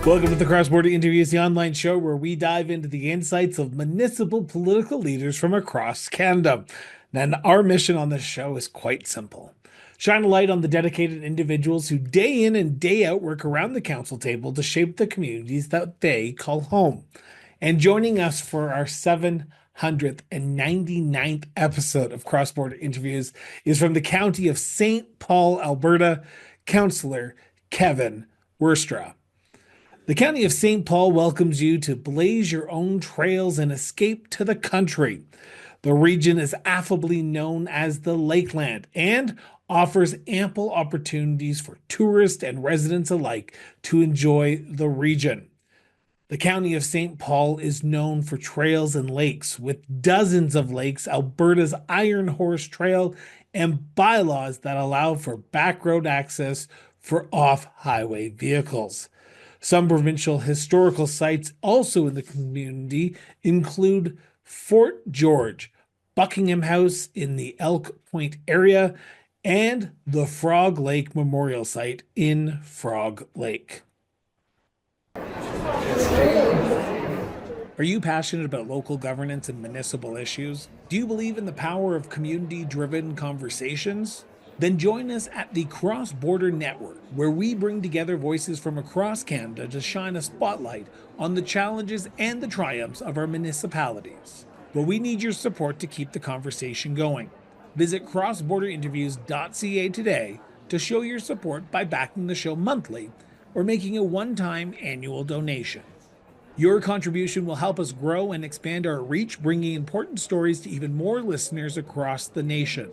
Welcome to the Cross Border Interviews, the online show where we dive into the insights of municipal political leaders from across Canada. And our mission on this show is quite simple: shine a light on the dedicated individuals who day in and day out work around the council table to shape the communities that they call home. And joining us for our 799th episode of Cross Border Interviews is from the county of St. Paul, Alberta, Councillor Kevin Wirsta. The County of St. Paul welcomes you to blaze your own trails and escape to the country. The region is affably known as the Lakeland and offers ample opportunities for tourists and residents alike to enjoy the region. The County of St. Paul is known for trails and lakes, with dozens of lakes, Alberta's Iron Horse Trail, and bylaws that allow for back road access for off-highway vehicles. Some provincial historical sites also in the community include Fort George-Buckingham House in the Elk Point area and the Frog Lake Memorial Site in Frog Lake. Are you passionate about local governance and municipal issues? Do you believe in the power of community-driven conversations? Then join us at the Cross Border Network, where we bring together voices from across Canada to shine a spotlight on the challenges and the triumphs of our municipalities. But we need your support to keep the conversation going. Visit crossborderinterviews.ca today to show your support by backing the show monthly or making a one-time annual donation. Your contribution will help us grow and expand our reach, bringing important stories to even more listeners across the nation.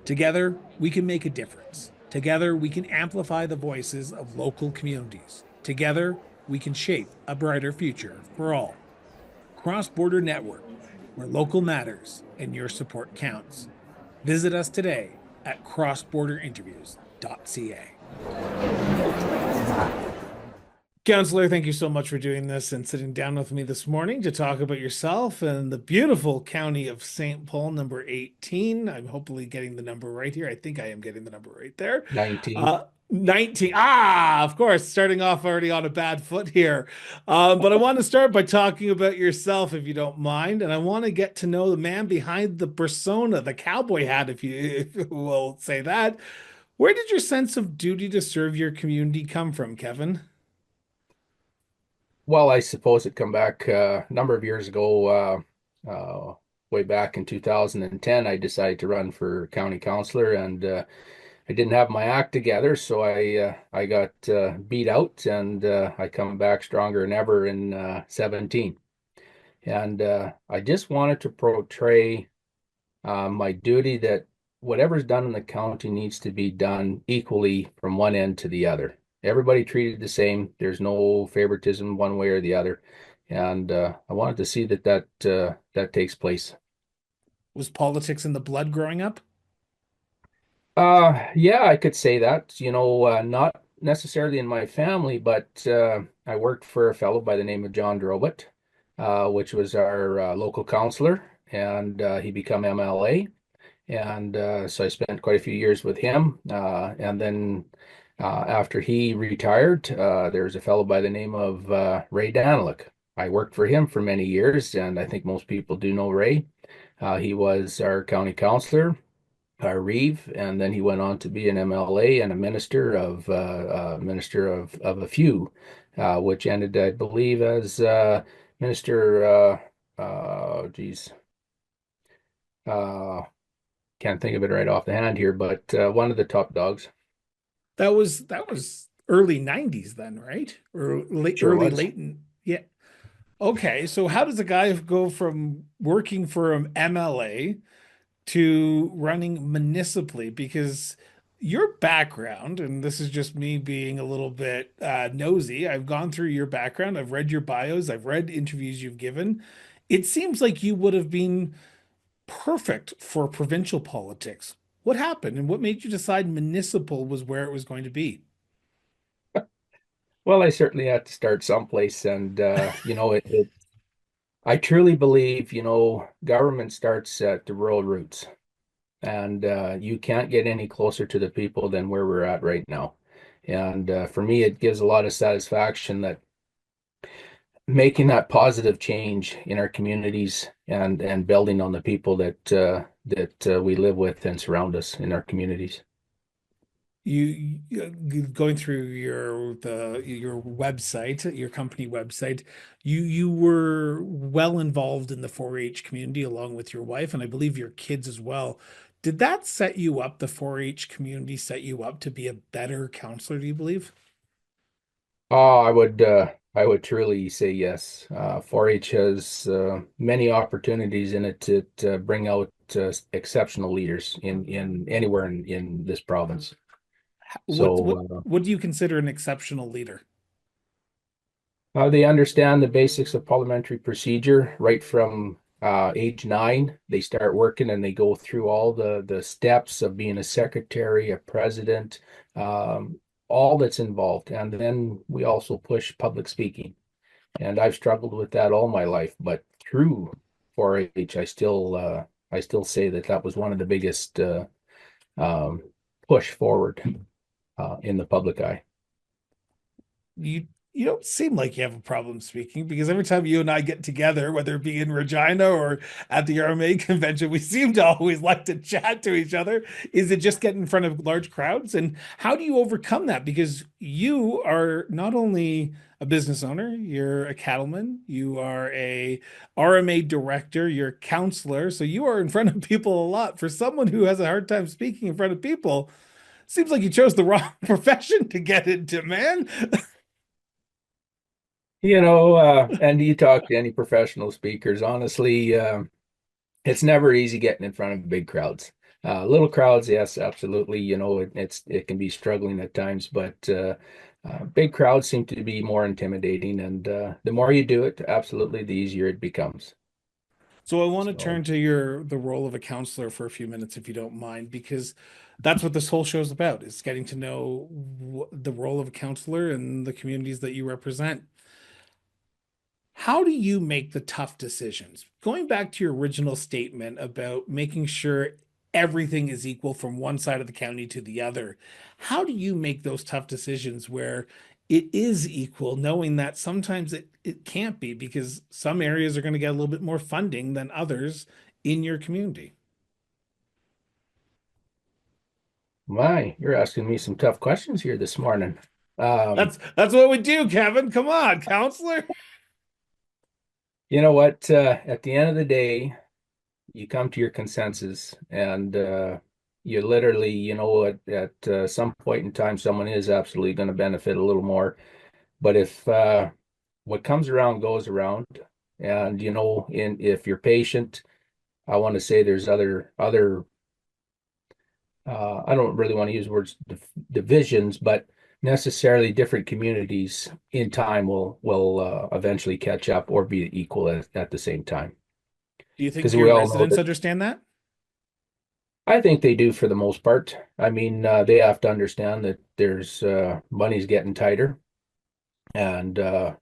Together, we can make a difference. Together, we can amplify the voices of local communities. Together, we can shape a brighter future for all. Cross Border Network, where local matters and your support counts. Visit us today at crossborderinterviews.ca. Counselor, thank you so much for doing this and sitting down with me this morning to talk about yourself and the beautiful county of St. Paul, number 18. I'm hopefully getting the number right here. I think I am getting the number right there. 19. 19. Of course, starting off already on a bad foot here. But I want to start by talking about yourself, if you don't mind. And I want to get to know the man behind the persona, the cowboy hat, if you will say that. Where did your sense of duty to serve your community come from, Kevin? Well, I suppose it come back a number of years ago, way back in 2010. I decided to run for county councillor, and I didn't have my act together, so I got beat out, and I come back stronger than ever in 17. And I just wanted to portray my duty that whatever's done in the county needs to be done equally from one end to the other. Everybody treated the same. There's no favoritism one way or the other. And I wanted to see that takes place. Was politics in the blood growing up? Yeah, I could say that. Not necessarily in my family, but I worked for a fellow by the name of John Drobit, which was our local councillor, and he became MLA. And so I spent quite a few years with him. And then after he retired, there's a fellow by the name of Ray Danilick. I worked for him for many years, and I think most people do know Ray. He was our county councillor, our Reeve, and then he went on to be an MLA and a minister of a few, which ended, I believe, as minister. Geez, can't think of it right off the hand here, but one of the top dogs. That was early 90s then, right? Or late, Sure early was. late. Yeah. Okay, so how does a guy go from working for an MLA to running municipally? Because your background, and this is just me being a little bit nosy, I've gone through your background, I've read your bios, I've read interviews you've given. It seems like you would have been perfect for provincial politics. What happened and what made you decide municipal was where it was going to be? Well, I certainly had to start someplace, and I truly believe, government starts at the rural roots, and you can't get any closer to the people than where we're at right now. And for me, it gives a lot of satisfaction that making that positive change in our communities and building on the people that we live with and surround us in our communities. Going through your website, your company website, you were well involved in the 4-H community along with your wife, and I believe your kids as well. Did that set you up, the 4-H community set you up to be a better counselor, do you believe? Oh, I would truly say yes. 4-H has many opportunities in it to bring out exceptional leaders in anywhere in this province. What So what what do you consider an exceptional leader? they understand the basics of parliamentary procedure right from age 9. They start working and they go through all the steps of being a secretary, a president, all that's involved. And then we also push public speaking. And I've struggled with that all my life, but through 4-H, I still say that that was one of the biggest um, push forward in the public eye. You don't seem like you have a problem speaking because every time you and I get together, whether it be in Regina or at the RMA convention, we seem to always like to chat to each other. Is it just getting in front of large crowds? And how do you overcome that? Because you are not only a business owner, you're a cattleman, you are a RMA director, you're a counselor, so you are in front of people a lot. For someone who has a hard time speaking in front of people, seems like you chose the wrong profession to get into, man. And you talk to any professional speakers, honestly, it's never easy getting in front of big crowds. Little crowds, yes, absolutely. It can be struggling at times, but big crowds seem to be more intimidating, and the more you do it, absolutely, the easier it becomes. So I want to So, turn to the role of a counselor for a few minutes, if you don't mind, because that's what this whole show is about, is getting to know the role of a counselor and the communities that you represent. How do you make the tough decisions? Going back to your original statement about making sure everything is equal from one side of the county to the other, how do you make those tough decisions where it is equal, knowing that sometimes it can't be because some areas are going to get a little bit more funding than others in your community? my, you're asking me some tough questions here this morning. Um, That's what we do, Kevin. Come on, counselor. you know what? At the end of the day, you come to your consensus and you literally, at some point in time, someone is absolutely going to benefit a little more. But if what comes around goes around, and if you're patient, I want to say there's other I don't really want to use words divisions, but necessarily different communities in time will eventually catch up or be equal at the same time. Do you think Because we your all know residents that understand that? I think they do for the most part. I mean, they have to understand that there's money's getting tighter, and you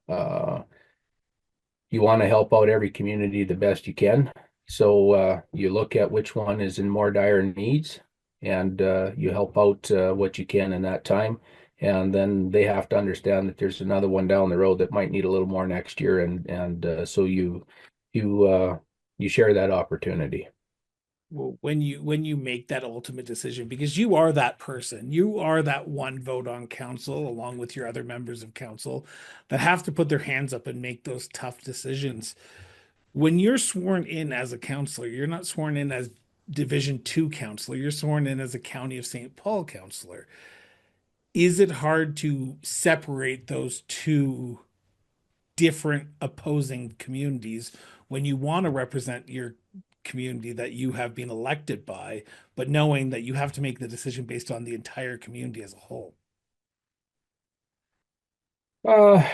want to help out every community the best you can. So you look at which one is in more dire needs, and you help out what you can in that time. And then they have to understand that there's another one down the road that might need a little more next year, and so you you share that opportunity. Well, when you make that ultimate decision, because you are that person, you are that one vote on council along with your other members of council that have to put their hands up and make those tough decisions. When you're sworn in as a councillor, you're not sworn in as Division Two councillor, you're sworn in as a County of St. Paul councillor. Is it hard to separate those two different opposing communities when you want to represent your community that you have been elected by, but knowing that you have to make the decision based on the entire community as a whole? Uh,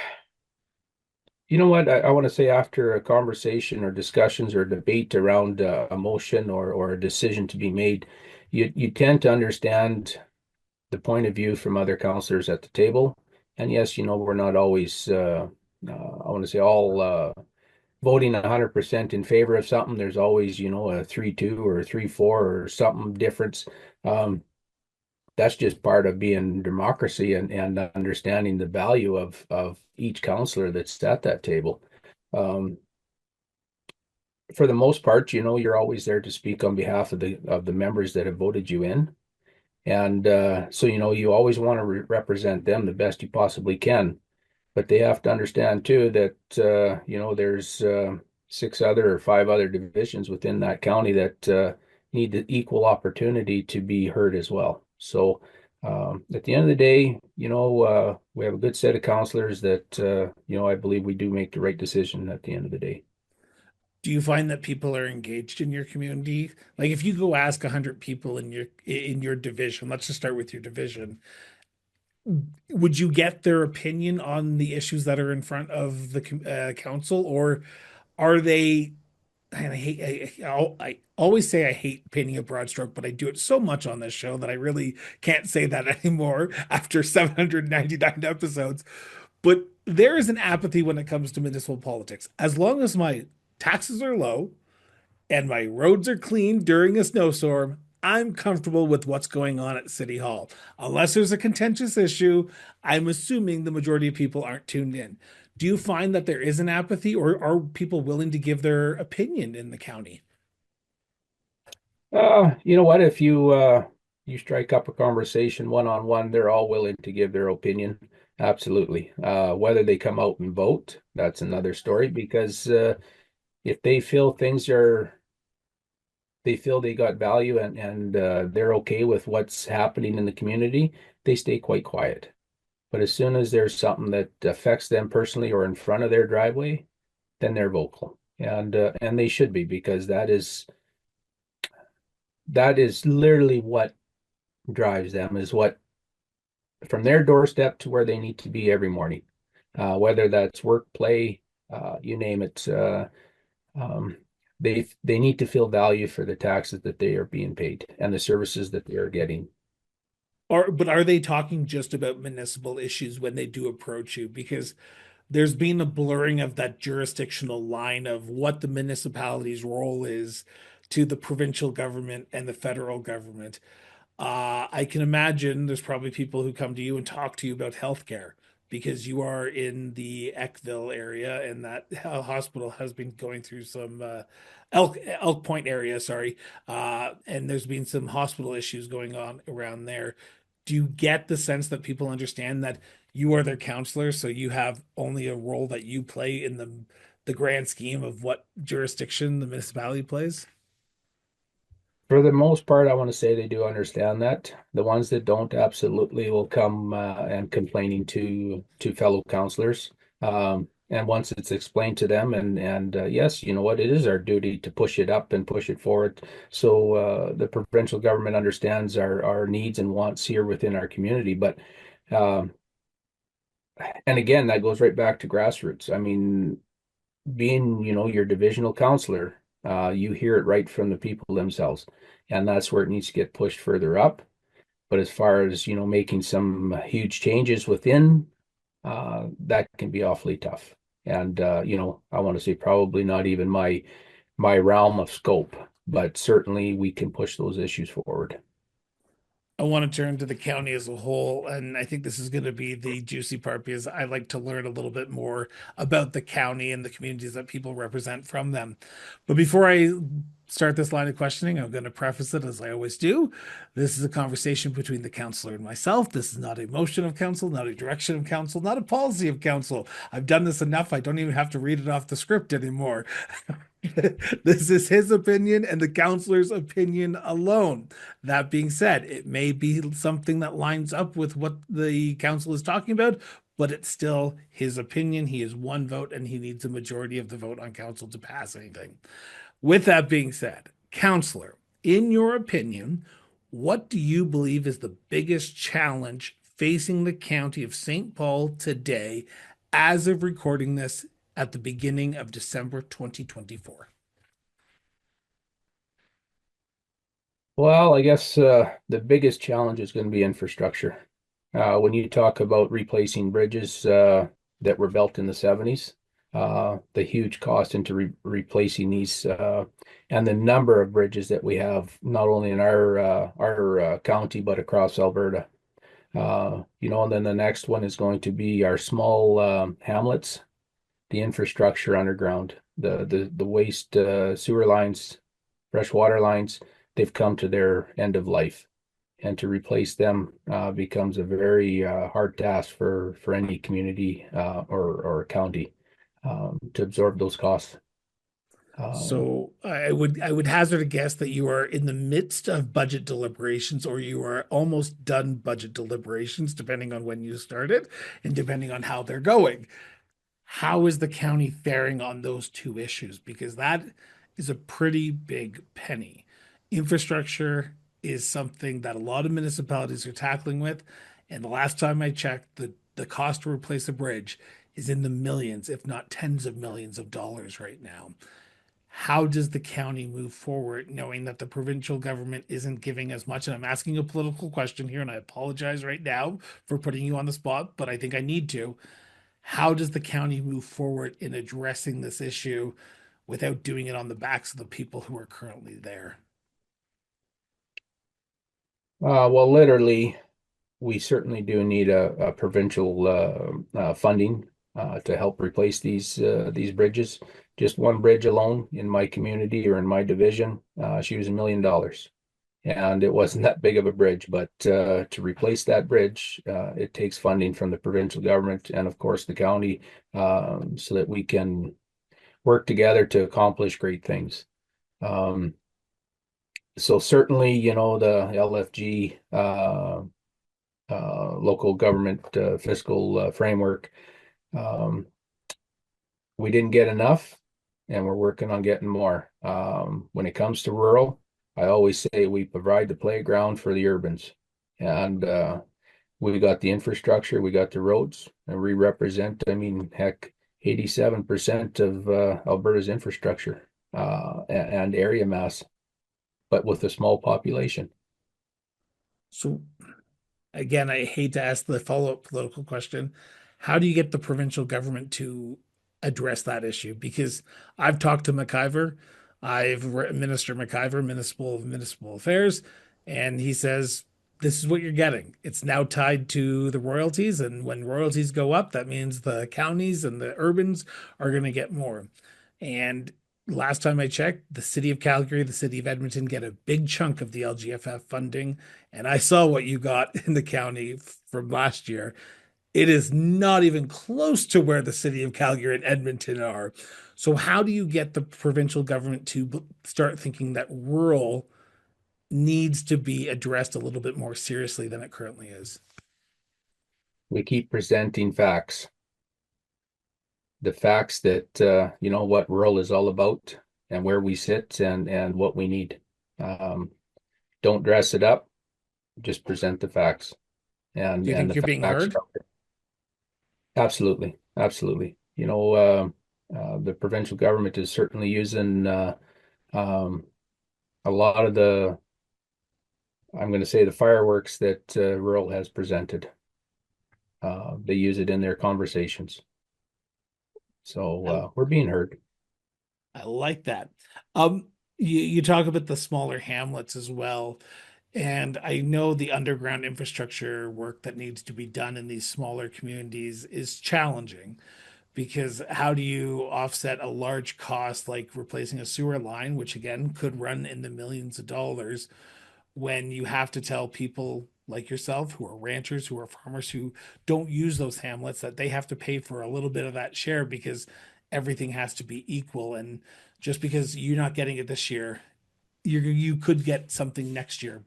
you know what? I want to say after a conversation or discussions or debate around a motion or a decision to be made, you tend to understand the point of view from other counselors at the table. And yes, we're not always, I want to say all voting 100% in favor of something. There's always, a 3-2 or 3-4 or something difference. Um, that's just part of being democracy and understanding the value of each counselor that's at that table. Um, for the most part, you're always there to speak on behalf of the members that have voted you in. And so, you always want to represent them the best you possibly can. But they have to understand too that there's six other or five other divisions within that county that need the equal opportunity to be heard as well. So at the end of the day, we have a good set of counselors that I believe we do make the right decision at the end of the day. Do you find that people are engaged in your community? Like if you go ask 100 people in your division, let's just start with your division, would you get their opinion on the issues that are in front of the council, or are they? And I always say I hate painting a broad stroke, but I do it so much on this show that I really can't say that anymore after 799 episodes. But there is an apathy when it comes to municipal politics. As long as my taxes are low and my roads are clean during a snowstorm, I'm comfortable with what's going on at City Hall. Unless there's a contentious issue, I'm assuming the majority of people aren't tuned in. Do you find that there is an apathy, or are people willing to give their opinion in the county? You know what? If you strike up a conversation one-on-one, they're all willing to give their opinion. Absolutely. Whether they come out and vote, that's another story because if they feel they got value and they're okay with what's happening in the community, they stay quite quiet. But as soon as there's something that affects them personally or in front of their driveway, then they're vocal. And they should be because that is literally what drives them is what from their doorstep to where they need to be every morning, whether that's work, play, you name it. Um, they need to feel value for the taxes that they are being paid and the services that they are getting. But are they talking just about municipal issues when they do approach you? Because there's been a blurring of that jurisdictional line of what the municipality's role is to the provincial government and the federal government. I can imagine there's probably people who come to you and talk to you about healthcare because you are in the Eckville area and that hospital has been going through some Elk Point area, sorry, and there's been some hospital issues going on around there. Do you get the sense that people understand that you are their counselor, so you have only a role that you play in the grand scheme of what jurisdiction the municipality plays? For the most part, I want to say they do understand that. The ones that don't absolutely will come and complaining to fellow counselors. And once it's explained to them, and yes, you know what, it is our duty to push it up and push it forward. So the provincial government understands our needs and wants here within our community. But um, and again, that goes right back to grassroots. I mean, being, your divisional counselor, you hear it right from the people themselves. And that's where it needs to get pushed further up. But as far as, making some huge changes within, that can be awfully tough. And I want to say probably not even my realm of scope, but certainly we can push those issues forward. I want to turn to the county as a whole, and I think this is going to be the juicy part because I like to learn a little bit more about the county and the communities that people represent from them. But before I start this line of questioning, I'm going to preface it as I always do. This is a conversation between the counselor and myself. This is not a motion of council, not a direction of council, not a policy of council. I've done this enough. I don't even have to read it off the script anymore. This is his opinion and the counselor's opinion alone. That being said, it may be something that lines up with what the council is talking about, but it's still his opinion. He is one vote and he needs a majority of the vote on council to pass anything. With that being said, counselor, in your opinion, what do you believe is the biggest challenge facing the county of St. Paul today as of recording this at the beginning of December 2024? Well, I guess the biggest challenge is going to be infrastructure. When you talk about replacing bridges that were built in the 70s, the huge cost into replacing these and the number of bridges that we have, not only in our county but across Alberta. And then the next one is going to be our small hamlets, the infrastructure underground, the waste sewer lines, fresh water lines. They've come to their end of life, and to replace them becomes a very hard task for any community or county to absorb those costs. Um, So I would hazard a guess that you are in the midst of budget deliberations, or you are almost done budget deliberations, depending on when you started and depending on how they're going. How is the county faring on those two issues? Because that is a pretty big penny. Infrastructure is something that a lot of municipalities are tackling with. And the last time I checked, the cost to replace a bridge is in the millions, if not tens of millions of dollars right now. How does the county move forward knowing that the provincial government isn't giving as much? And I'm asking a political question here, and I apologize right now for putting you on the spot, but I think I need to. How does the county move forward in addressing this issue without doing it on the backs of the people who are currently there? well, literally, we certainly do need a provincial funding to help replace these bridges. Just one bridge alone in my community or in my division, she was $1 million. And it wasn't that big of a bridge, but to replace that bridge, it takes funding from the provincial government and, of course, the county, so that we can work together to accomplish great things. Um, so certainly, the LFG, local government fiscal framework, um, we didn't get enough, and we're working on getting more. When it comes to rural, I always say we provide the playground for the urbans, and we got the infrastructure, we got the roads, and we represent, I mean, heck, 87% of Alberta's infrastructure and area mass, but with a small population. So again, I hate to ask the follow-up political question. How do you get the provincial government to address that issue? Because I've talked to McIver, Minister McIver, Municipal Affairs, and he says this is what you're getting. It's now tied to the royalties, and when royalties go up, that means the counties and the urbans are going to get more. And last time I checked, the city of Calgary, the city of Edmonton get a big chunk of the LGFF funding, and I saw what you got in the county from last year. It is not even close to where the city of Calgary and Edmonton are. So, how do you get the provincial government to start thinking that rural needs to be addressed a little bit more seriously than it currently is? We keep presenting facts, the facts that what rural is all about and where we sit and what we need. Um, don't dress it up, just present the facts. Do you And think the you're being facts heard? are absolutely, absolutely. The provincial government is certainly using um, a lot of I'm going to say, the fireworks that rural has presented. They use it in their conversations. So I, we're being heard. I like that. You talk about the smaller hamlets as well. And I know the underground infrastructure work that needs to be done in these smaller communities is challenging because how do you offset a large cost like replacing a sewer line, which again could run in the millions of dollars, when you have to tell people like yourself who are ranchers, who are farmers, who don't use those hamlets, that they have to pay for a little bit of that share because everything has to be equal. And just because you're not getting it this year, you could get something next year.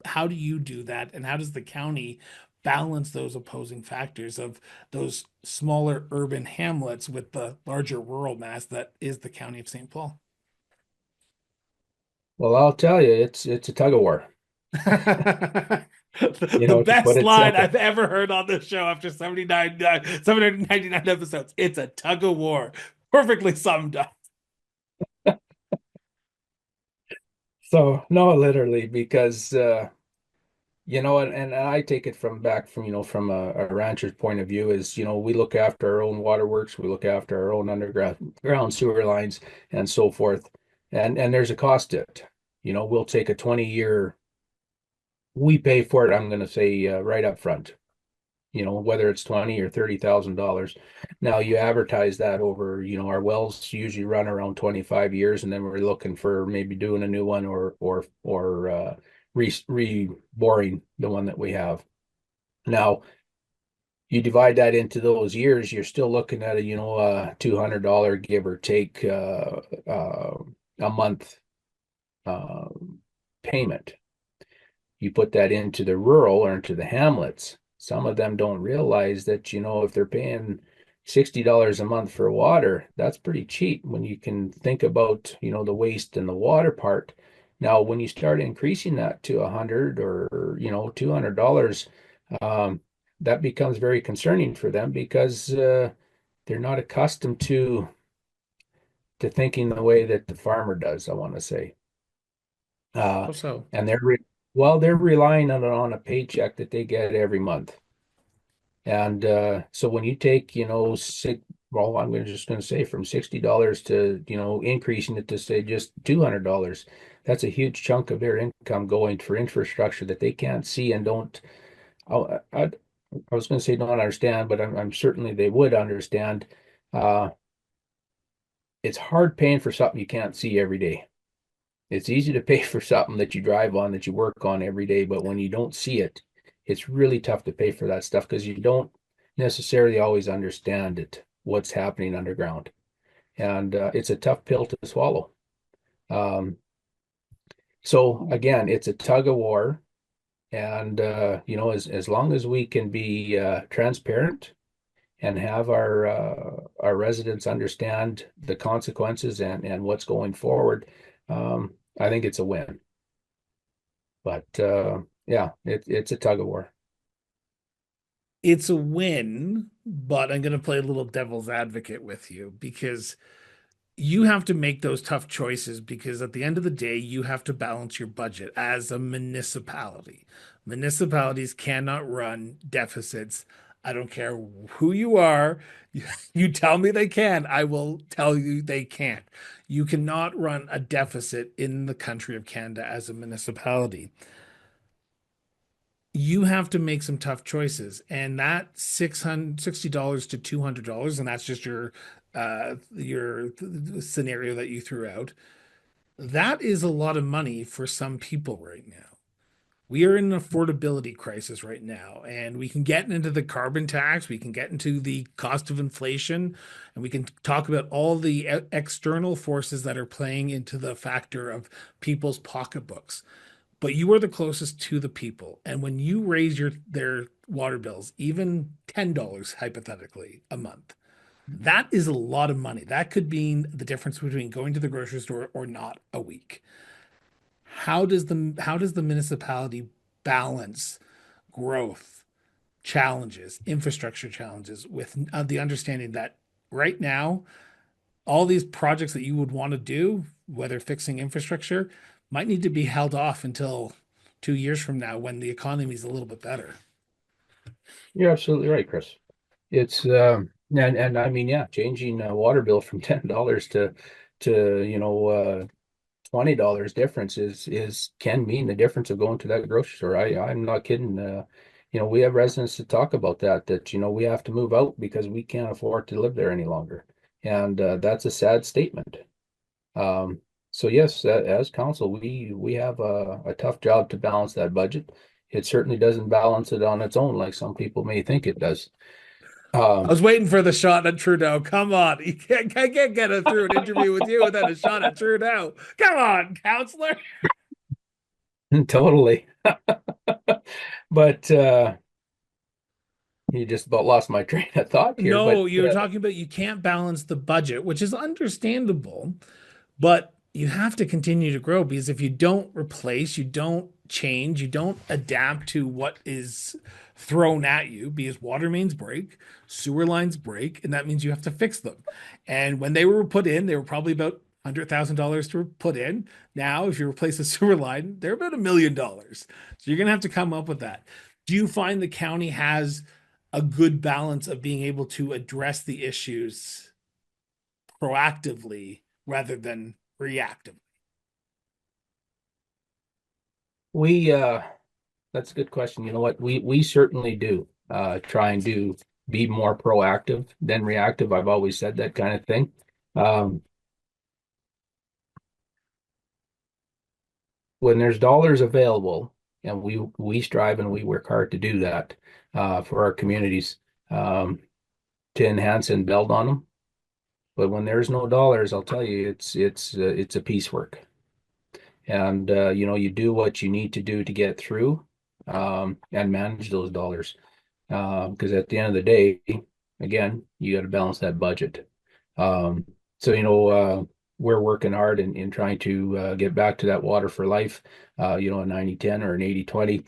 How do you do that? And how does the county balance those opposing factors of those smaller urban hamlets with the larger rural mass that is the county of St. Paul? Well, I'll tell you, it's a tug of war, The to put best it line simple. I've ever heard on this show after 799 episodes. It's a tug of war. Perfectly summed up. So no, literally, because and I take it from back from, from a rancher's point of view is, we look after our own waterworks, we look after our own underground sewer lines and so forth. And there's a cost to it. We'll take a 20-year, we pay for it, I'm going to say right up front, whether it's 20 or $30,000. Now you advertise that over, our wells usually run around 25 years, and then we're looking for maybe doing a new one or re-boring the one that we have. Now you divide that into those years, you're still looking at a $200 give or take a month uh, payment. You put that into the rural or into the hamlets. Some of them don't realize that, if they're paying $60 a month for water, that's pretty cheap when you can think about, the waste and the water part. Now, when you start increasing that to 100 or, $200, that becomes very concerning for them because they're not accustomed to thinking the way that the farmer does, I want to say. Also, And they're relying on a paycheck that they get every month. And so when you take, well, just going to say from $60 to, increasing it to say just $200, that's a huge chunk of their income going for infrastructure that they can't see and don't. I was going to say don't understand, but I'm certainly they would understand. Uh, it's hard paying for something you can't see every day. It's easy to pay for something that you drive on, that you work on every day, but when you don't see it, it's really tough to pay for that stuff because you don't necessarily always understand it, what's happening underground. And it's a tough pill to swallow. Um, so again, it's a tug of war. And as long as we can be transparent and have our residents understand the consequences and what's going forward, I think it's a win. But yeah, it's a tug of war. it's a win, but I'm going to play a little devil's advocate with you because you have to make those tough choices because at the end of the day, you have to balance your budget as a municipality. Municipalities cannot run deficits. I don't care who you are. You tell me they can, I will tell you they can't. You cannot run a deficit in the country of Canada as a municipality. You have to make some tough choices, and that $660 to $200, and that's just your scenario that you threw out. That is a lot of money for some people right now. We are in an affordability crisis right now, and we can get into the carbon tax, we can get into the cost of inflation, and we can talk about all the external forces that are playing into the factor of people's pocketbooks. But you are the closest to the people. And when you raise their water bills, even $10 hypothetically a month, that is a lot of money. That could mean the difference between going to the grocery store or not a week. How does the municipality balance growth challenges, infrastructure challenges with the understanding that right now all these projects that you would want to do, whether fixing infrastructure, might need to be held off until 2 years from now when the economy is a little bit better. You're absolutely right, Chris. It's and I mean, yeah, changing a water bill from $10 to $20 difference is can mean the difference of going to that grocery store. I'm not kidding. We have residents that talk about that we have to move out because we can't afford to live there any longer, and that's a sad statement. Um, so yes, as council, we have a tough job to balance that budget. It certainly doesn't balance it on its own like some people may think it does. I Um, was waiting for the shot at Trudeau. Come on. I can't get it through an interview with you without a shot at Trudeau. Come on, counselor. totally. But you just about lost my train of thought here. No, But you were talking about you can't balance the budget, which is understandable. But you have to continue to grow because if you don't replace, you don't change, you don't adapt to what is thrown at you, because water mains break, sewer lines break, and that means you have to fix them. And when they were put in, they were probably about $100,000 to put in. Now, if you replace a sewer line, they're about $1 million. So you're going to have to come up with that. Do you find the county has a good balance of being able to address the issues proactively rather than reactively? We That's a good question. You know what? We certainly do try and do be more proactive than reactive. I've always said that kind of thing. Um, when there's dollars available, and we strive and we work hard to do that for our communities to enhance and build on them. But when there's no dollars, I'll tell you, it's a piecework. And you know, you do what you need to do to get through and manage those dollars. Because at the end of the day, again, you got to balance that budget. Um, so, you know, we're working hard in trying to get back to that water for life, you know, a 90-10 or an 80-20,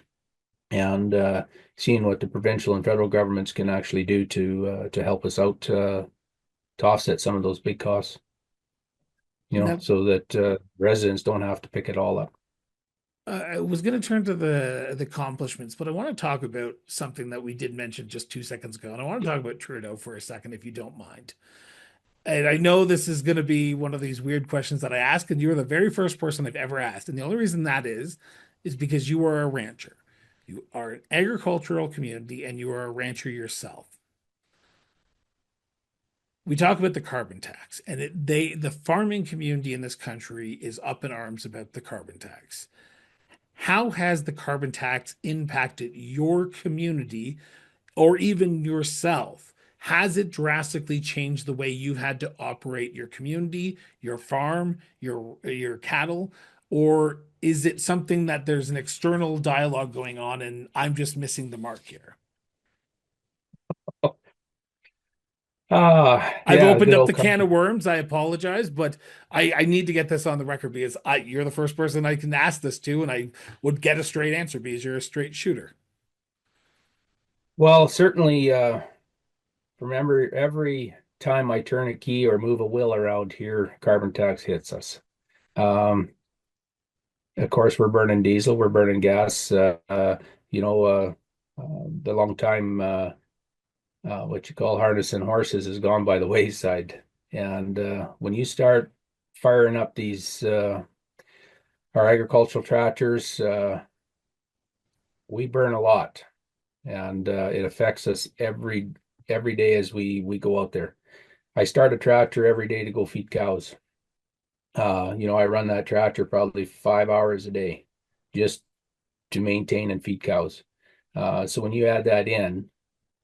and seeing what the provincial and federal governments can actually do to help us out to offset some of those big costs, you know, Now, so that residents don't have to pick it all up. I was going to turn to the accomplishments, but I want to talk about something that we did mention just 2 seconds ago, and I want to talk about Trudeau for a second, if you don't mind. And I know this is going to be one of these weird questions that I ask, and you're the very first person I've ever asked. And the only reason that is because you are a rancher. You are an agricultural community, and you are a rancher yourself. We talk about the carbon tax, and the farming community in this country is up in arms about the carbon tax. How has the carbon tax impacted your community or even yourself? Has it drastically changed the way you've had to operate your community, your farm, your cattle, or is it something that there's an external dialogue going on and I'm just missing the mark here? I've Yeah, opened good up old the can country. of worms. I apologize, but I need to get this on the record because you're the first person I can ask this to, and I would get a straight answer because you're a straight shooter. Well, certainly, remember every time I turn a key or move a wheel around here, carbon tax hits us. Um, of course, we're burning diesel, we're burning gas. You know, the long time what you call harnessing horses has gone by the wayside. And when you start firing up these our agricultural tractors, we burn a lot, and it affects us every day as we go out there. I start a tractor every day to go feed cows. You know, I run that tractor probably 5 hours a day just to maintain and feed cows. So when you add that in,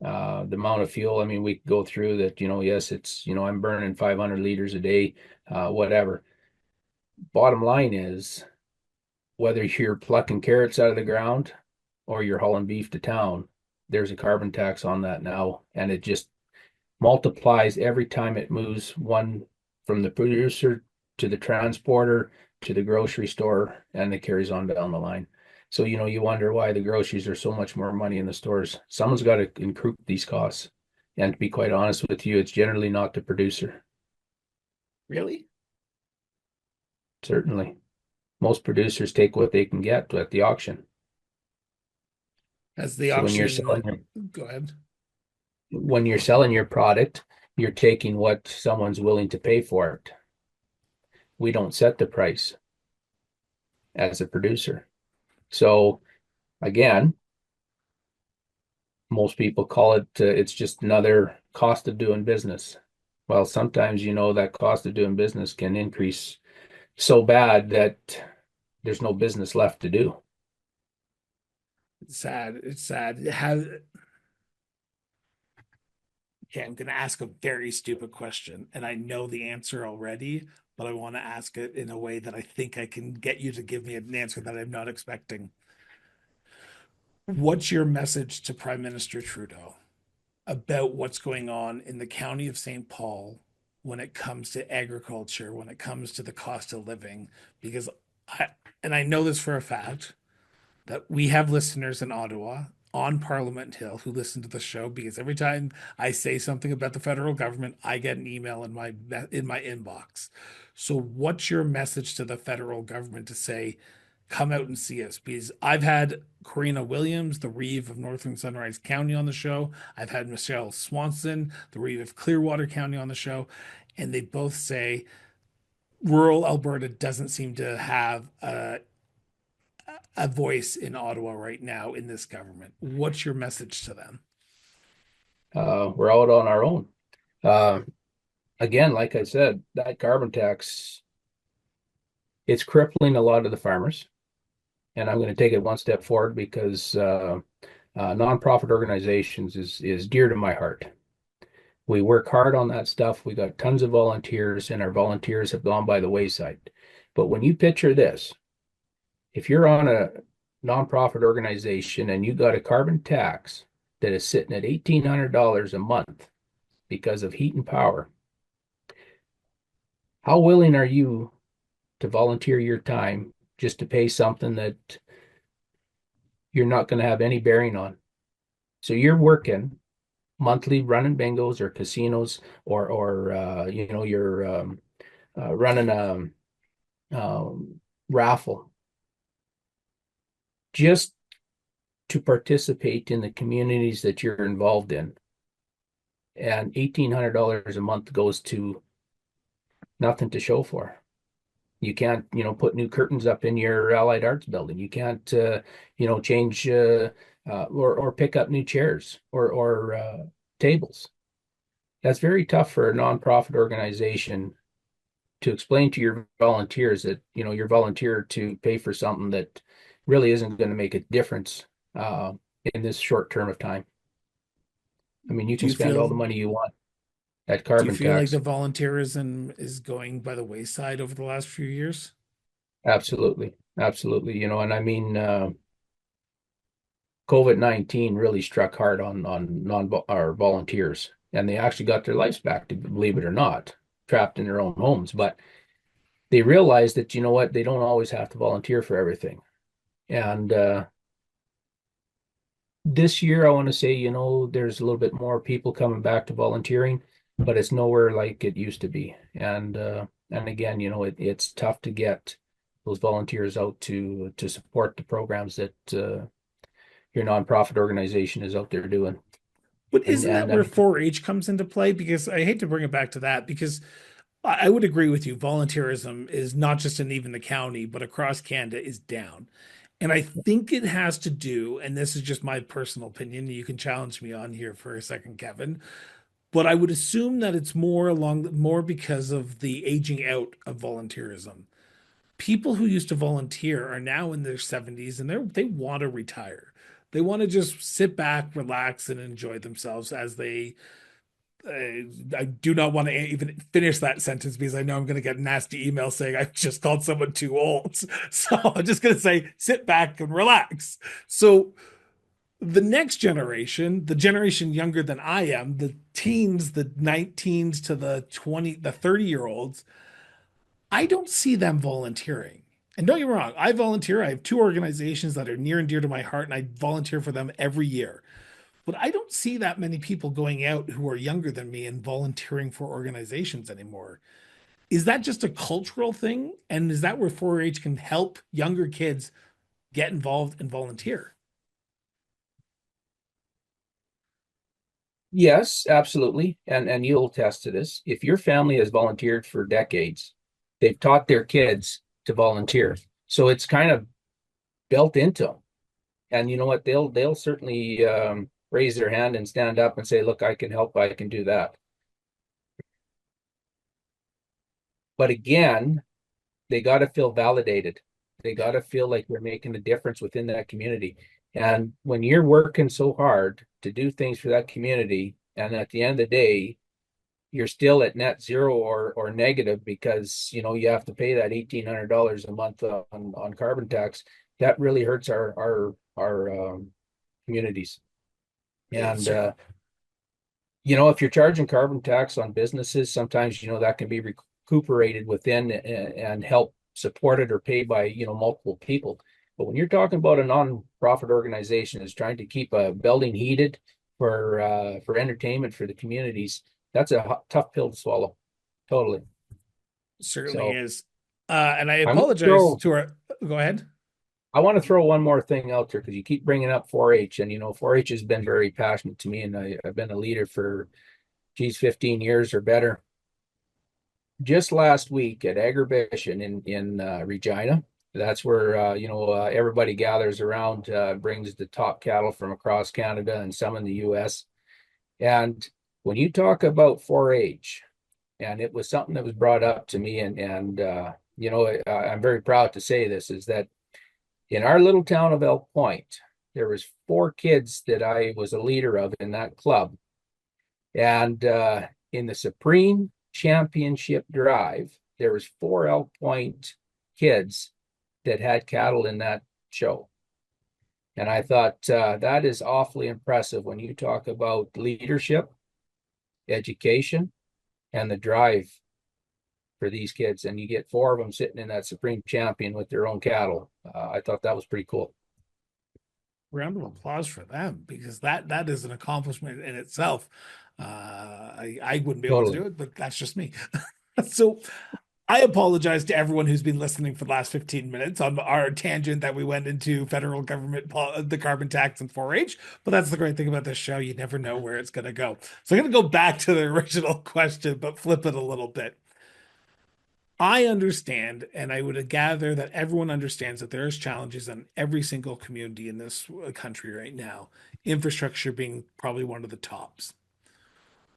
the amount of fuel, I mean, we go through that, you know, yes, it's, you know, I'm burning 500 liters a day, whatever. Bottom line is, whether you're plucking carrots out of the ground or you're hauling beef to town, there's a carbon tax on that now, and it just multiplies every time it moves one from the producer to the transporter to the grocery store, and it carries on down the line. So, you know, you wonder why the groceries are so much more money in the stores. Someone's got to increase these costs. And to be quite honest with you, it's generally not the producer. Really? Certainly. Most producers take what they can get at the auction. As the So auction, go ahead. when you're selling your product, you're taking what someone's willing to pay for it. We don't set the price as a producer. So again, most people call it it's just another cost of doing business. Well, sometimes you know that cost of doing business can increase so bad that there's no business left to do. It's sad. It's sad. It has, okay, I'm going to ask a very stupid question, and I know the answer already, but I want to ask it in a way that I think I can get you to give me an answer that I'm not expecting. What's your message to Prime Minister Trudeau about what's going on in the county of St. Paul when it comes to agriculture, when it comes to the cost of living? Because I, and I know this for a fact, that we have listeners in Ottawa. on Parliament Hill who listen to the show because every time I say something about the federal government, I get an email in my inbox. So what's your message to the federal government to say, come out and see us? Because I've had Karina Williams, the Reeve of Northern Sunrise County on the show. I've had Michelle Swanson, the Reeve of Clearwater County on the show, and they both say rural Alberta doesn't seem to have a voice in Ottawa right now in this government. What's your message to them? We're out on our own. Uh, Again, like I said, that carbon tax, it's crippling a lot of the farmers. And I'm going to take it one step forward because nonprofit organizations is dear to my heart. We work hard on that stuff. We got tons of volunteers, and our volunteers have gone by the wayside. But when you picture this, if you're on a nonprofit organization and you got a carbon tax that is sitting at $1,800 a month because of heat and power, how willing are you to volunteer your time just to pay something that you're not going to have any bearing on? So you're working monthly running bingos or casinos or you're running a raffle just to participate in the communities that you're involved in. And $1,800 a month goes to nothing to show for. You can't, put new curtains up in your Allied Arts building. You can't, change or pick up new chairs or tables. That's very tough for a nonprofit organization to explain to your volunteers that, you're volunteer to pay for something that really isn't going to make a difference in this short term of time. I mean, you Do can you spend all the feel money you want at do you carbon feel like the tax. volunteerism is going by the wayside over the last few years? Absolutely. Absolutely. And I mean, COVID-19 really struck hard on non our volunteers, and they actually got their lives back, to believe it or not, trapped in their own homes. But they realized that, you know what, they don't always have to volunteer for everything. And this year, I want to say, there's a little bit more people coming back to volunteering, but it's nowhere like it used to be. And again, it's tough to get those volunteers out to support the programs that your nonprofit organization is out there doing. But And isn't that and I where mean, 4-H comes into play? Because I hate to bring it back to that, because I would agree with you. Volunteerism is not just in even the county, but across Canada is down. And I think it has to do, and this is just my personal opinion, you can challenge me on here for a second, Kevin, but I would assume that it's more because of the aging out of volunteerism. People who used to volunteer are now in their 70s and they want to retire. They want to just sit back, relax, and enjoy themselves as they. I do not want to even finish that sentence because I know I'm going to get a nasty email saying I just called someone too old. So I'm just going to say sit back and relax. So the next generation, the generation younger than I am, the teens, the 19s to the 30-year-olds, I don't see them volunteering. And don't get me wrong, I volunteer. I have two organizations that are near and dear to my heart, and I volunteer for them every year. But I don't see that many people going out who are younger than me and volunteering for organizations anymore. Is that just a cultural thing? And is that where 4-H can help younger kids get involved and volunteer? yes, absolutely. And you'll attest to this. If your family has volunteered for decades, they've taught their kids to volunteer. So it's kind of built into them. And you know what? They'll certainly raise their hand and stand up and say, "Look, I can help. I can do that." But again, they got to feel validated. They got to feel like they're making a difference within that community. And when you're working so hard to do things for that community, and at the end of the day, you're still at net zero or negative because you have to pay that $1,800 a month on carbon tax, that really hurts our communities. It And certainly. if you're charging carbon tax on businesses, sometimes that can be recuperated within and help supported or paid by multiple people. But when you're talking about a non-profit organization that's trying to keep a building heated for entertainment for the communities, that's a tough pill to swallow. Totally. Certainly So is. And I I'm going to apologize throw. to our. Go ahead. I want to throw one more thing out there because you keep bringing up 4-H, and 4-H has been very passionate to me, and I've been a leader for, geez, 15 years or better. Just last week at Agribition in Regina, that's where everybody gathers around, brings the top cattle from across Canada and some in the U.S. And when you talk about 4-H, and it was something that was brought up to me, and I'm very proud to say this, is that in our little town of Elk Point, there was 4 kids that I was a leader of in that club. And in the Supreme Championship Drive, there was 4 Elk Point kids that had cattle in that show. And I thought that is awfully impressive when you talk about leadership, education, and the drive for these kids. And you get 4 of them sitting in that Supreme Champion with their own cattle. I thought that was pretty cool. Round of applause for them, because that is an accomplishment in itself. I wouldn't be able to Totally. do it, but that's just me. So I apologize to everyone who's been listening for the last 15 minutes on our tangent that we went into federal government, the carbon tax, and 4-H. But that's the great thing about this show. You never know where it's going to go. So I'm going to go back to the original question, but flip it a little bit. I understand, and I would gather that everyone understands that there's challenges in every single community in this country right now, infrastructure being probably one of the tops.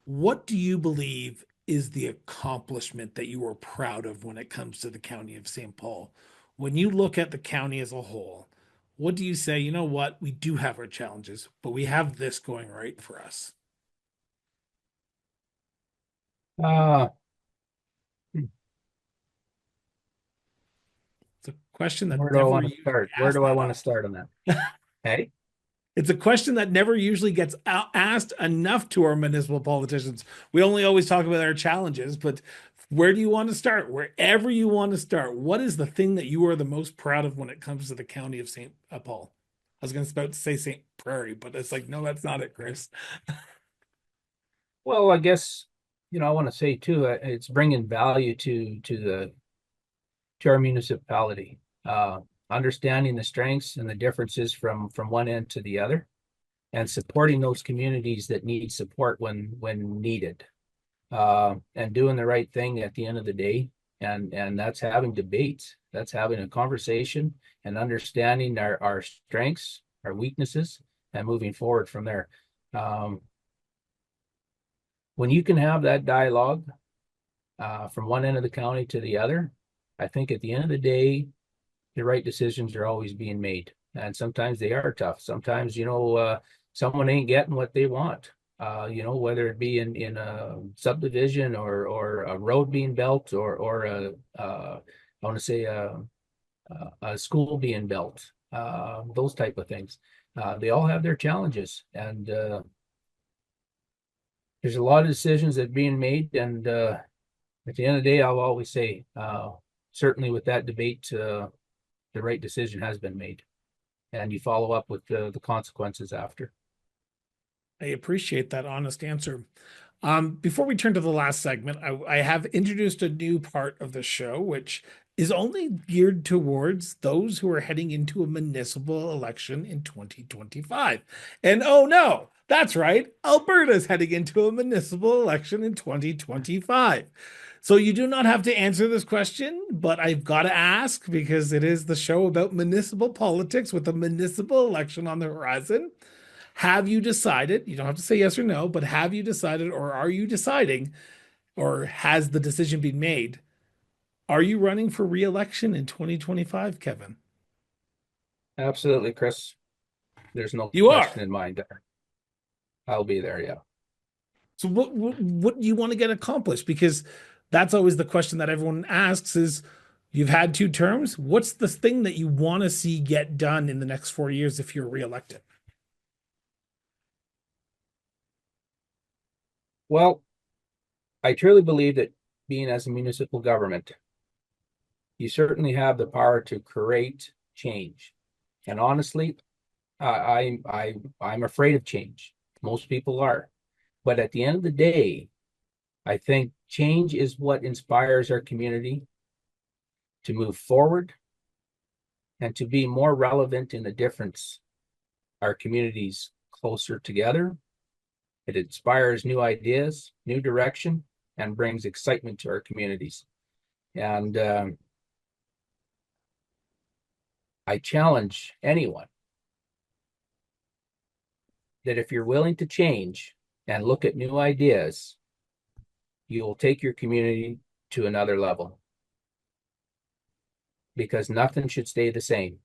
What do you believe is the accomplishment that you are proud of when it comes to the county of St. Paul? When you look at the county as a whole, what do you say, you know what, we do have our challenges, but we have this going right for us? Uh, It's a question that where do I never want to usually start? Where asked do I that want to often. start on that? Hey, It's a question that never usually gets asked enough to our municipal politicians. We only always talk about our challenges, but where do you want to start? Wherever you want to start, what is the thing that you are the most proud of when it comes to the county of St. Paul? I was going to say St. Prairie, but it's like, no, that's not it, Chris. well, I guess I want to say too, it's bringing value to our municipality, understanding the strengths and the differences from one end to the other, and supporting those communities that need support when needed, and doing the right thing at the end of the day. And that's having debates, that's having a conversation, and understanding our strengths, our weaknesses, and moving forward from there. Um, when you can have that dialogue from one end of the county to the other, I think at the end of the day, the right decisions are always being made. And sometimes they are tough. Sometimes, someone ain't getting what they want. Whether it be in a subdivision or a road being built or I want to say a school being built, those type of things. They all have their challenges, and there's a lot of decisions that are being made. And at the end of the day, I'll always say, certainly with that debate, the right decision has been made, and you follow up with the consequences after. I appreciate that honest answer. Before we turn to the last segment, I have introduced a new part of the show, which is only geared towards those who are heading into a municipal election in 2025. And oh no, that's right, Alberta is heading into a municipal election in 2025. So you do not have to answer this question, but I've got to ask because it is the show about municipal politics with a municipal election on the horizon. Have you decided? You don't have to say yes or no, but have you decided, or are you deciding, or has the decision been made? Are you running for re-election in 2025, Kevin? Absolutely, Chris. There's no You are. question in mind there. I'll be there. Yeah. So what do you want to get accomplished? Because that's always the question that everyone asks is you've had 2 terms. What's the thing that you want to see get done in the next 4 years if you're reelected? Well, I truly believe that being as a municipal government, you certainly have the power to create change. And honestly, I'm afraid of change. Most people are. But at the end of the day, I think change is what inspires our community to move forward and to be more relevant in the difference our communities closer together. It inspires new ideas, new direction, and brings excitement to our communities. And I challenge anyone that if you're willing to change and look at new ideas, you will take your community to another level because nothing should stay the same.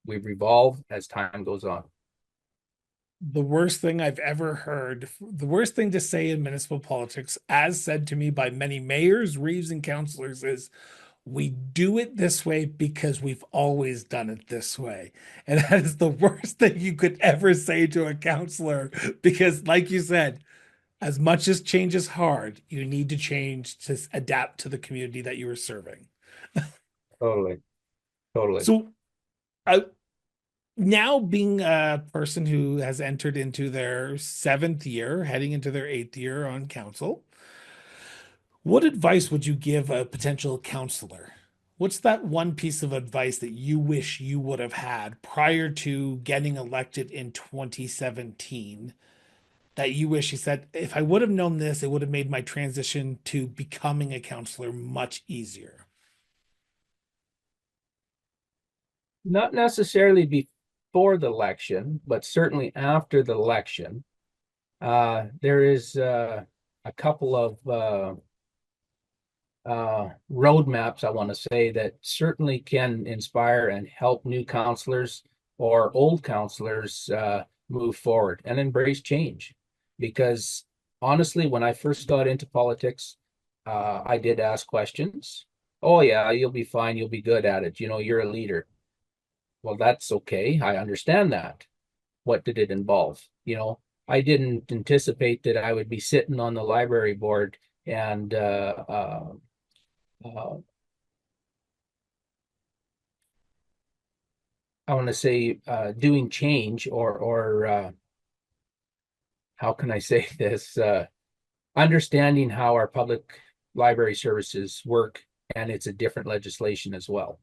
We revolve as time goes on. The worst thing I've ever heard, the worst thing to say in municipal politics, as said to me by many mayors, reeves, and councillors, is we do it this way because we've always done it this way. And that is the worst thing you could ever say to a councillor because, like you said, as much as change is hard, you need to change to adapt to the community that you are serving. Totally, totally. So, uh, now being a person who has entered into their seventh year, heading into their eighth year on council, what advice would you give a potential counselor? What's that one piece of advice that you wish you would have had prior to getting elected in 2017 that you wish you said, if I would have known this, it would have made my transition to becoming a counselor much easier? Not necessarily before the election, but certainly after the election. There is a couple of roadmaps, I want to say, that certainly can inspire and help new counselors or old counselors move forward and embrace change. Because honestly, when I first got into politics, I did ask questions. Oh, yeah, you'll be fine. You'll be good at it. You know, you're a leader. Well, that's okay. I understand that. What did it involve? You know, I didn't anticipate that I would be sitting on the library board and uh, I want to say doing change or how can I say this? Understanding how our public library services work, and it's a different legislation as well.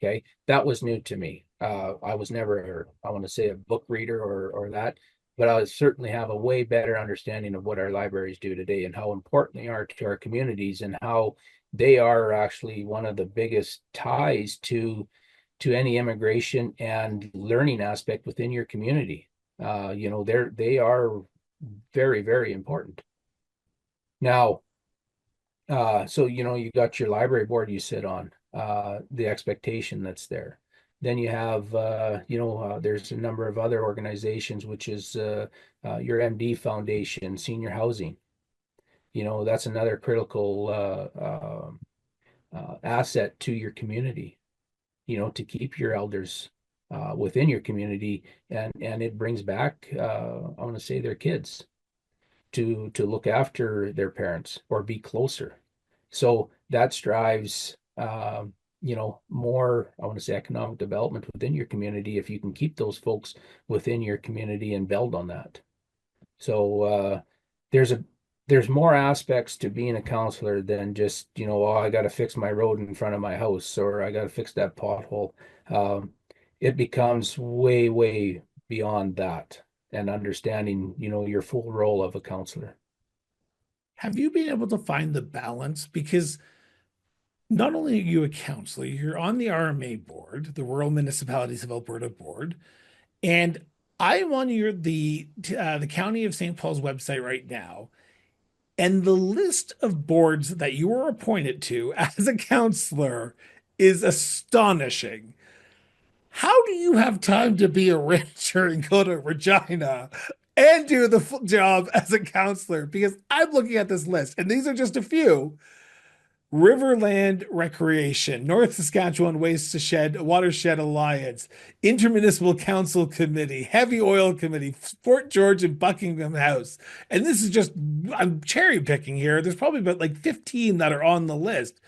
Okay, that was new to me. I was never, I want to say, a book reader or that, but I certainly have a way better understanding of what our libraries do today and how important they are to our communities and how they are actually one of the biggest ties to any immigration and learning aspect within your community. You know, they are very, very important. Now, so you know, you got your library board you sit on, the expectation that's there. Then you have, there's a number of other organizations, which is your MD Foundation, senior housing. You know, that's another critical asset to your community. You know, to keep your elders within your community, and it brings back, I want to say, their kids to look after their parents or be closer. So that drives, more, I want to say, economic development within your community if you can keep those folks within your community and build on that. So there's a there's more aspects to being a counselor than just, oh, I got to fix my road in front of my house or I got to fix that pothole. Um, it becomes way, way beyond that and understanding, your full role of a counselor. Have you been able to find the balance? Because not only are you a counselor, you're on the RMA board, the Rural Municipalities of Alberta board, and I'm on the County of St. Paul's website right now, and the list of boards that you are appointed to as a counselor is astonishing. How do you have time to be a rancher and go to Regina and do the full job as a counselor? Because I'm looking at this list, and these are just a few. Riverland Recreation, North Saskatchewan Watershed Alliance, Intermunicipal Council Committee, Heavy Oil Committee, Fort George and Buckingham House. And this is just, I'm cherry picking here. There's probably about like 15 that are on the list.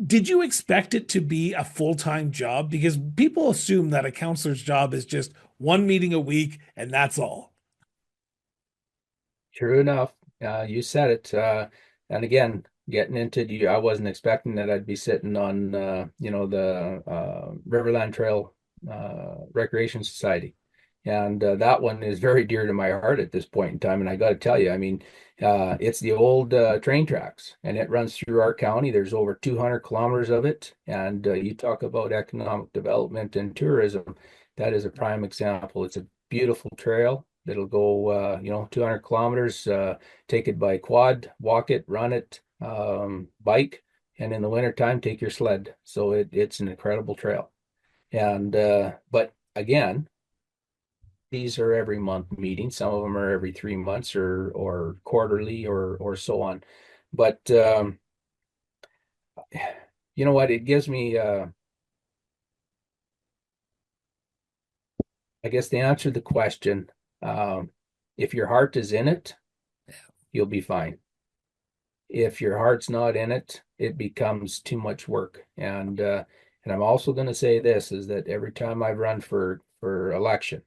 Did you expect it to be a full-time job? Because people assume that a counselor's job is just one meeting a week and that's all. True enough. You said it. And again, getting into I wasn't expecting that I'd be sitting on, the Riverland Trail Recreation Society. And that one is very dear to my heart at this point in time. And I got to tell you, I mean, it's the old train tracks, and it runs through our county. There's over 200 kilometers of it. And you talk about economic development and tourism. That is a prime example. It's a beautiful trail that'll go, 200 kilometers. Take it by quad, walk it, run it, bike, and in the wintertime, take your sled. So it's an incredible trail. And but again, these are every month meetings. Some of them are every 3 months or quarterly or so on. But you know what? It gives me, I guess, to answer the question. Um, if your heart is in it, you'll be fine. If your heart's not in it, it becomes too much work. And I'm also going to say this is that every time I've run for election,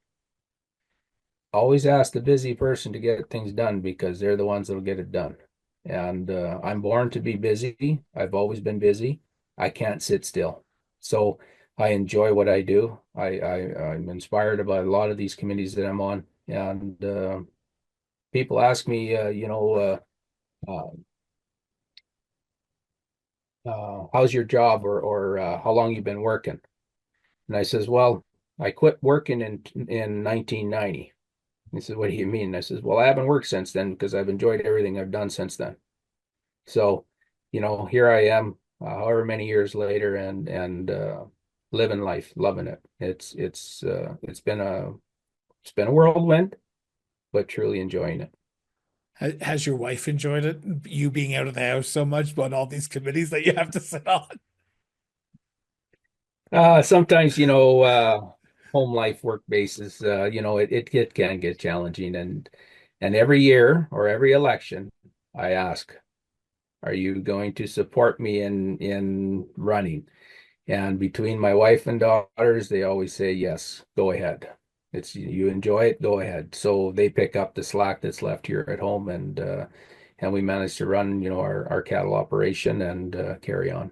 always ask the busy person to get things done because they're the ones that'll get it done. And I'm born to be busy. I've always been busy. I can't sit still. So I enjoy what I do. I'm inspired by a lot of these committees that I'm on. And people ask me, uh, how's your job or how long you been working? And I says, well, I quit working in 1990. He says, what do you mean? And I says, well, I haven't worked since then because I've enjoyed everything I've done since then. So, here I am, however many years later, and living life, loving it. It's been a whirlwind, but truly enjoying it. Has your wife enjoyed it? You being out of the house so much, but all these committees that you have to sit on? Sometimes, home life work basis, it can get challenging, and every year or every election, I ask, are you going to support me in running? And between my wife and daughters, they always say, yes, go ahead. It's you enjoy it, go ahead. So they pick up the slack that's left here at home, and we manage to run, our cattle operation and carry on.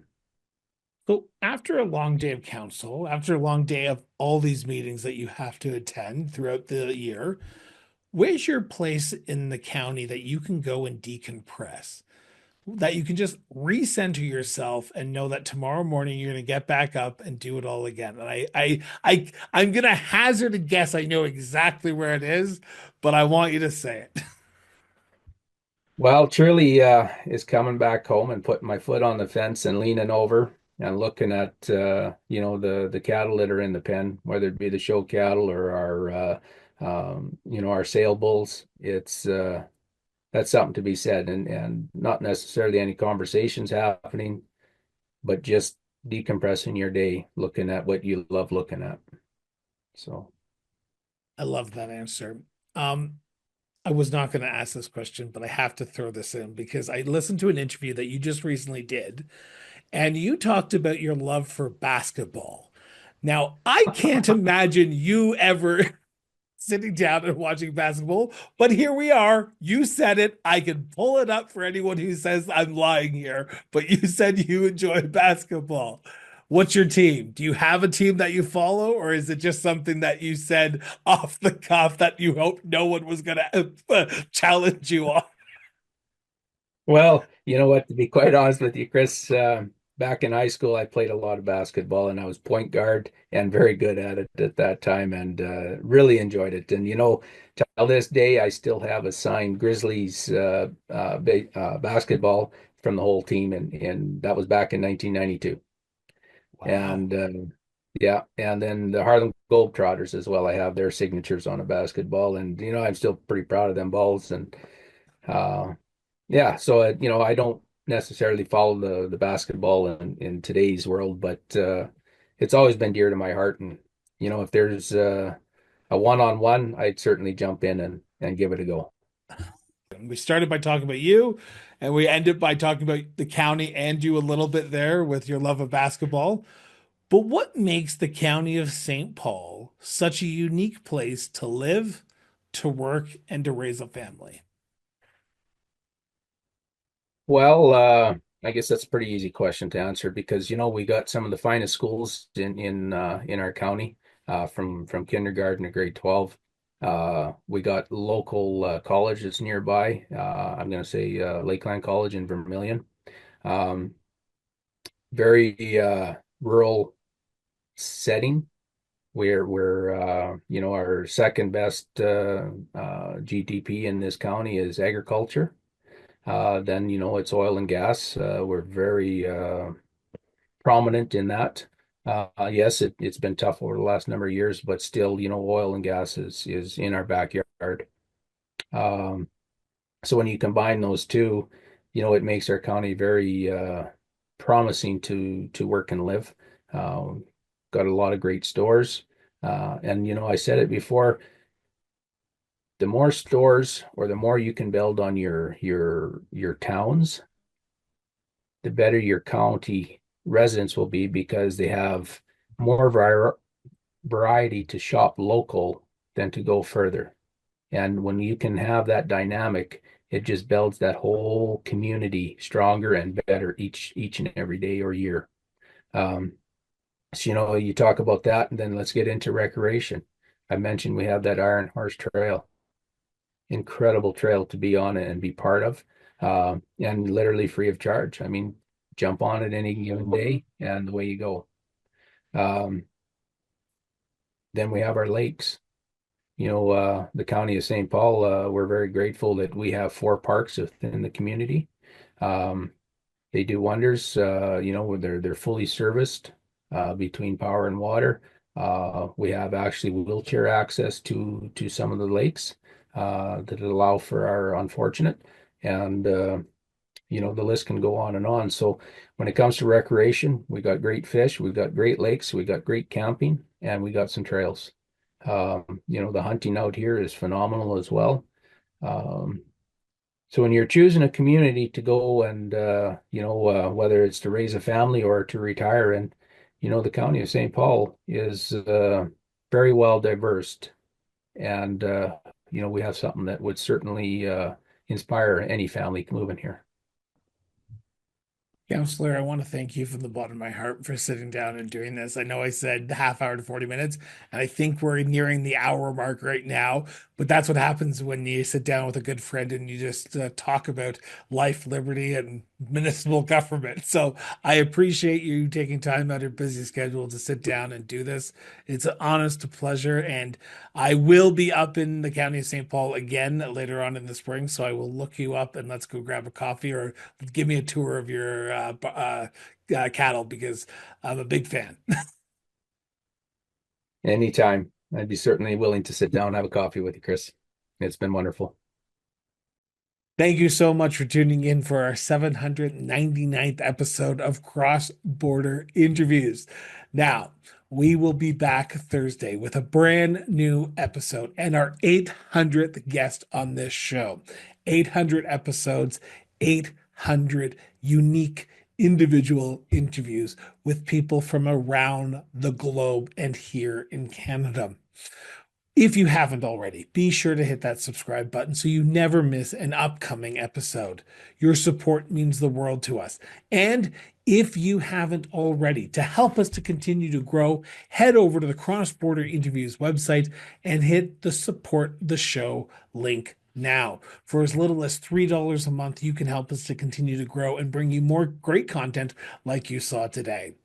So after a long day of council, after a long day of all these meetings that you have to attend throughout the year, where's your place in the county that you can go and decompress? That you can just recenter yourself and know that tomorrow morning you're going to get back up and do it all again. And I'm going to hazard a guess. I know exactly where it is, but I want you to say it. Well, truly is coming back home and putting my foot on the fence and leaning over and looking at the cattle that are in the pen, whether it be the show cattle or our sale bulls. It's That's something to be said, and not necessarily any conversations happening, but just decompressing your day, looking at what you love looking at. So, I love that answer. Um, I was not going to ask this question, but I have to throw this in because I listened to an interview that you just recently did, and you talked about your love for basketball. Now, I can't imagine you ever sitting down and watching basketball, but here we are. You said it. I can pull it up for anyone who says I'm lying here, but you said you enjoy basketball. What's your team? Do you have a team that you follow, or is it just something that you said off the cuff that you hope no one was going to challenge you on? well, you know what? To be quite honest with you, Chris, back in high school, I played a lot of basketball, and I was point guard and very good at it at that time, and really enjoyed it. And till this day, I still have a signed Grizzlies basketball from the whole team, and that was back in 1992. Wow. And yeah, and then the Harlem Globetrotters as well. I have their signatures on a basketball, and I'm still pretty proud of them balls. And uh, yeah, so I don't necessarily follow the basketball in today's world, but it's always been dear to my heart. And if there's a one-on-one, I'd certainly jump in and give it a go. We started by talking about you, and we ended by talking about the county and you a little bit there with your love of basketball. But what makes the county of St. Paul such a unique place to live, to work, and to raise a family? Well, I guess that's a pretty easy question to answer because we got some of the finest schools in our county, from kindergarten to grade 12. We got local college that's nearby. I'm going to say Lakeland College in Vermilion. Um, very rural setting. We're our second best GDP in this county is agriculture. Then it's oil and gas. We're very prominent in that. Yes, it's been tough over the last number of years, but still, oil and gas is in our backyard. Um, so when you combine those two, it makes our county very promising to work and live. Got a lot of great stores. And I said it before, the more stores or the more you can build on your towns, the better your county residents will be because they have more variety to shop local than to go further. And when you can have that dynamic, it just builds that whole community stronger and better each and every day or year. Um, so you talk about that, and then let's get into recreation. I mentioned we have that Iron Horse Trail, incredible trail to be on and be part of, and literally free of charge. I mean, jump on it any given day, and away you go. Um, then we have our lakes. The county of St. Paul, we're very grateful that we have 4 parks within the community. Um, they do wonders. They're fully serviced between power and water. We have actually wheelchair access to some of the lakes that allow for our unfortunate, and the list can go on and on. So when it comes to recreation, we got great fish, we've got great lakes, we got great camping, and we got some trails. The hunting out here is phenomenal as well. Um, so when you're choosing a community to go and whether it's to raise a family or to retire in, the county of St. Paul is very well diverse, and we have something that would certainly inspire any family moving here. Counselor, I want to thank you from the bottom of my heart for sitting down and doing this. I know I said half hour to 40 minutes, and I think we're nearing the hour mark right now. But that's what happens when you sit down with a good friend and you just talk about life, liberty, and municipal government. So I appreciate you taking time out of your busy schedule to sit down and do this. It's an honest pleasure. And I will be up in the county of St. Paul again later on in the spring. So I will look you up and let's go grab a coffee or give me a tour of your cattle because I'm a big fan. Anytime. I'd be certainly willing to sit down and have a coffee with you, Chris. It's been wonderful. Thank you so much for tuning in for our 799th episode of Cross Border Interviews. Now, we will be back Thursday with a brand new episode and our 800th guest on this show. 800 episodes, 800 unique individual interviews with people from around the globe and here in Canada. If you haven't already, be sure to hit that subscribe button so you never miss an upcoming episode. Your support means the world to us. And if you haven't already, to help us to continue to grow, head over to the Cross Border Interviews website and hit the support the show link now. For as little as $3 a month, you can help us to continue to grow and bring you more great content like you saw today.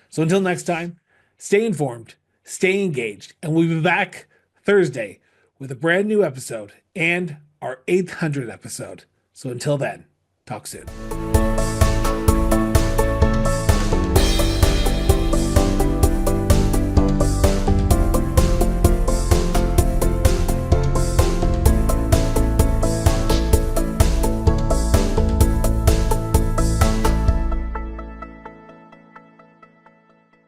So until next time, stay informed, stay engaged, and we'll be back Thursday with a brand new episode and our 800th episode. So until then, talk soon.